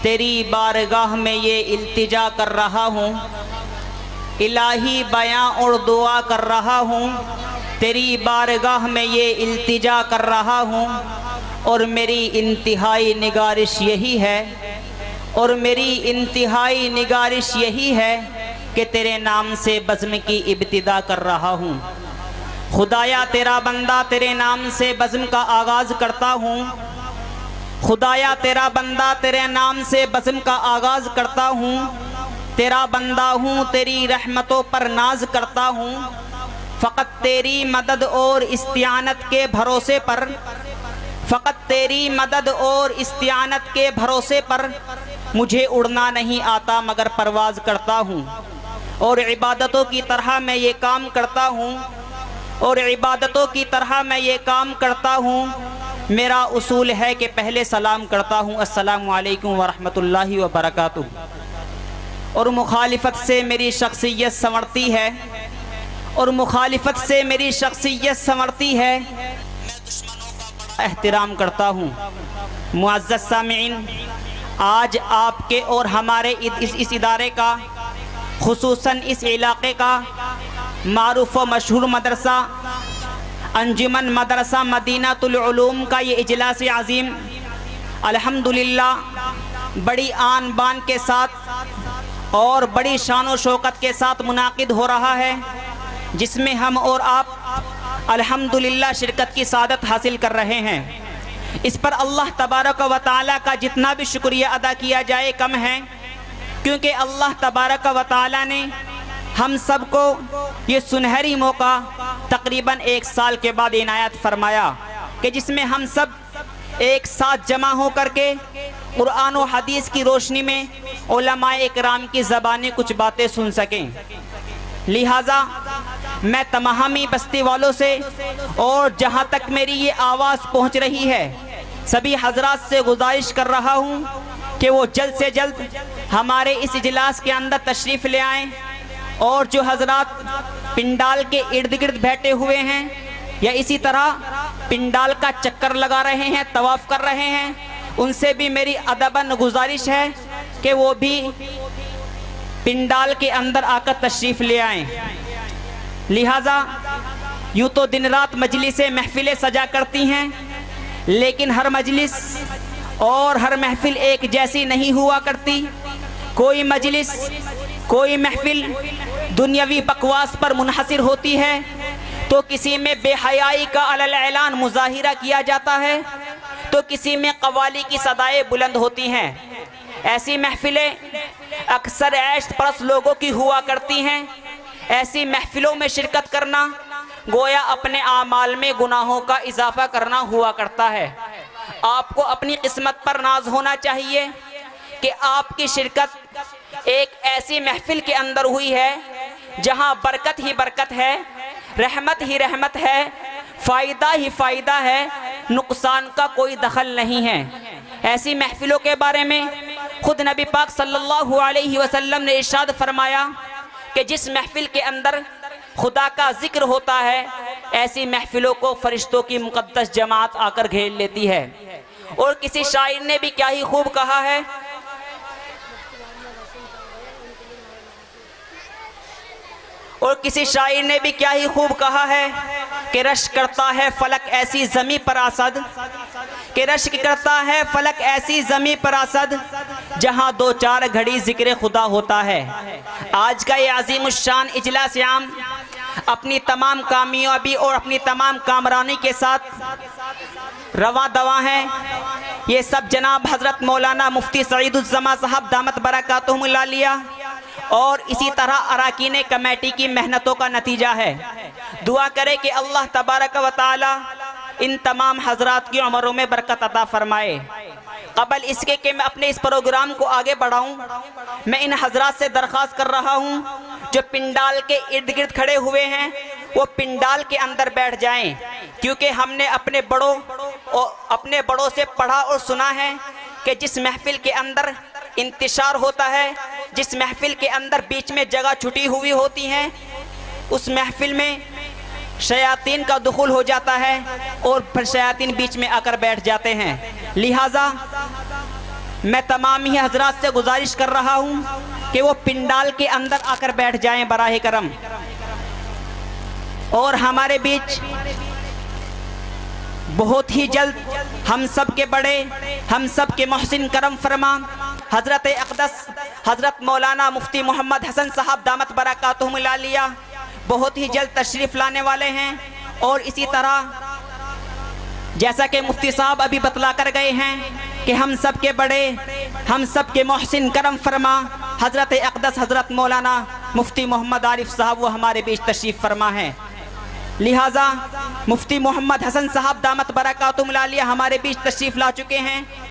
تیری بارگاہ میں یہ التجا کر رہا ہوں، الہی بیاں اور دعا کر رہا ہوں، تیری بارگاہ میں یہ التجا کر رہا ہوں، اور میری انتہائی نگارش یہی ہے، اور میری انتہائی نگارش یہی ہے کہ تیرے نام سے بزم کی ابتدا کر رہا ہوں۔ خدایا تیرا بندہ تیرے نام سے بزم کا آغاز کرتا ہوں، خدایا تیرا بندہ تیرے نام سے بزم کا آغاز کرتا ہوں، تیرا بندہ ہوں، تیری رحمتوں پر ناز کرتا ہوں، فقط تیری مدد اور استعانت کے بھروسے پر، فقط تیری مدد اور استعانت کے بھروسے پر مجھے اڑنا نہیں آتا مگر پرواز کرتا ہوں، اور عبادتوں کی طرح میں یہ کام کرتا ہوں، اور عبادتوں کی طرح میں یہ کام کرتا ہوں۔ میرا اصول ہے کہ پہلے سلام کرتا ہوں، السلام علیکم ورحمۃ اللہ وبرکاتہ، اور مخالفت سے میری شخصیت سنورتی ہے، اور مخالفت سے میری شخصیت سنورتی ہے، میں دشمنوں کا بڑا احترام کرتا ہوں۔ معزز سامعین، آج آپ کے اور ہمارے اس ادارے کا، خصوصاً اس علاقے کا معروف و مشہور مدرسہ انجمن مدرسہ مدینہ العلوم کا یہ اجلاس عظیم الحمدللہ بڑی آن بان کے ساتھ اور بڑی شان و شوکت کے ساتھ منعقد ہو رہا ہے، جس میں ہم اور آپ الحمدللہ شرکت کی سعادت حاصل کر رہے ہیں۔ اس پر اللہ تبارک و تعالیٰ کا جتنا بھی شکریہ ادا کیا جائے کم ہے، کیونکہ اللہ تبارک و تعالیٰ نے ہم سب کو یہ سنہری موقع تقریباً 1 سال کے بعد عنایت فرمایا کہ جس میں ہم سب ایک ساتھ جمع ہو کر کے قرآن و حدیث کی روشنی میں علماء اکرام کی زبانیں کچھ باتیں سن سکیں۔ لہٰذا میں تمامی بستی والوں سے اور جہاں تک میری یہ آواز پہنچ رہی ہے سبھی حضرات سے گزارش کر رہا ہوں کہ وہ جلد سے جلد ہمارے اس اجلاس کے اندر تشریف لے آئیں، اور جو حضرات پنڈال کے ارد گرد بیٹھے ہوئے ہیں یا اسی طرح پنڈال کا چکر لگا رہے ہیں، طواف کر رہے ہیں، ان سے بھی میری ادباً گزارش ہے کہ وہ بھی پنڈال کے اندر آ کر تشریف لے آئیں۔ لہٰذا یوں تو دن رات مجلسیں محفلیں سجا کرتی ہیں، لیکن ہر مجلس اور ہر محفل ایک جیسی نہیں ہوا کرتی۔ کوئی مجلس، کوئی محفل دنیاوی بکواس پر منحصر ہوتی ہے، تو کسی میں بے حیائی کا علی اعلان مظاہرہ کیا جاتا ہے، تو کسی میں قوالی کی صدائیں بلند ہوتی ہیں۔ ایسی محفلیں اکثر عیش پرست لوگوں کی ہوا کرتی ہیں۔ ایسی محفلوں میں شرکت کرنا گویا اپنے اعمال میں گناہوں کا اضافہ کرنا ہوا کرتا ہے۔ آپ کو اپنی قسمت پر ناز ہونا چاہیے کہ آپ کی شرکت ایک ایسی محفل کے اندر ہوئی ہے جہاں برکت ہی برکت ہے، رحمت ہی رحمت ہے، فائدہ ہی فائدہ ہے، نقصان کا کوئی دخل نہیں ہے۔ ایسی محفلوں کے بارے میں خود نبی پاک صلی اللہ علیہ وسلم نے ارشاد فرمایا کہ جس محفل کے اندر خدا کا ذکر ہوتا ہے ایسی محفلوں کو فرشتوں کی مقدس جماعت آ کر گھیر لیتی ہے۔ اور کسی شاعر نے بھی کیا ہی خوب کہا ہے، اور کسی شاعر نے بھی کیا ہی خوب کہا ہے کہ رشک کرتا ہے فلک ایسی زمیں پر اسد، کہ رشک کرتا ہے فلک ایسی زمیں پر اسد جہاں 2-4 گھڑی ذکر خدا ہوتا ہے۔ آج کا یہ عظیم الشان اجلاس عام اپنی تمام کامیابی اور اپنی تمام کامرانی کے ساتھ رواں دواں ہیں۔ یہ سب جناب حضرت مولانا مفتی سعید الزماں صاحب دامت برکاتہم العالیہ اور اسی طرح اراکین کمیٹی کی محنتوں کا نتیجہ ہے۔ دعا کرے کہ اللہ تبارک و تعالی ان تمام حضرات کی عمروں میں برکت عطا فرمائے۔ قبل اس کے کہ میں اپنے اس پروگرام کو آگے بڑھاؤں، میں ان حضرات سے درخواست کر رہا ہوں جو پنڈال کے ارد گرد کھڑے ہوئے ہیں وہ پنڈال کے اندر بیٹھ جائیں، کیونکہ ہم نے اپنے بڑوں سے پڑھا اور سنا ہے کہ جس محفل کے اندر انتشار ہوتا ہے، جس محفل کے اندر بیچ میں جگہ چھٹی ہوئی ہوتی ہیں، اس محفل میں شیاطین کا دخول ہو جاتا ہے اور پھر شیاطین بیچ میں آ کر بیٹھ جاتے ہیں۔ لہٰذا میں تمام ہی حضرات سے گزارش کر رہا ہوں کہ وہ پنڈال کے اندر آ کر بیٹھ جائیں براہ کرم. اور ہمارے بیچ بہت ہی جلد ہم سب کے بڑے، ہم سب کے محسن کرم فرما حضرت اقدس حضرت مولانا مفتی محمد حسن صاحب دامت برکاتہم العالیہ بہت ہی جلد تشریف لانے والے ہیں. اور اسی طرح جیسا کہ مفتی صاحب ابھی بتلا کر گئے ہیں کہ ہم سب کے بڑے، ہم سب کے محسن کرم فرما حضرت اقدس حضرت مولانا مفتی محمد عارف صاحب وہ ہمارے بیچ تشریف فرما ہیں. لہٰذا مفتی محمد حسن صاحب دامت برکاتہم العالیہ ہمارے بیچ تشریف لا چکے ہیں.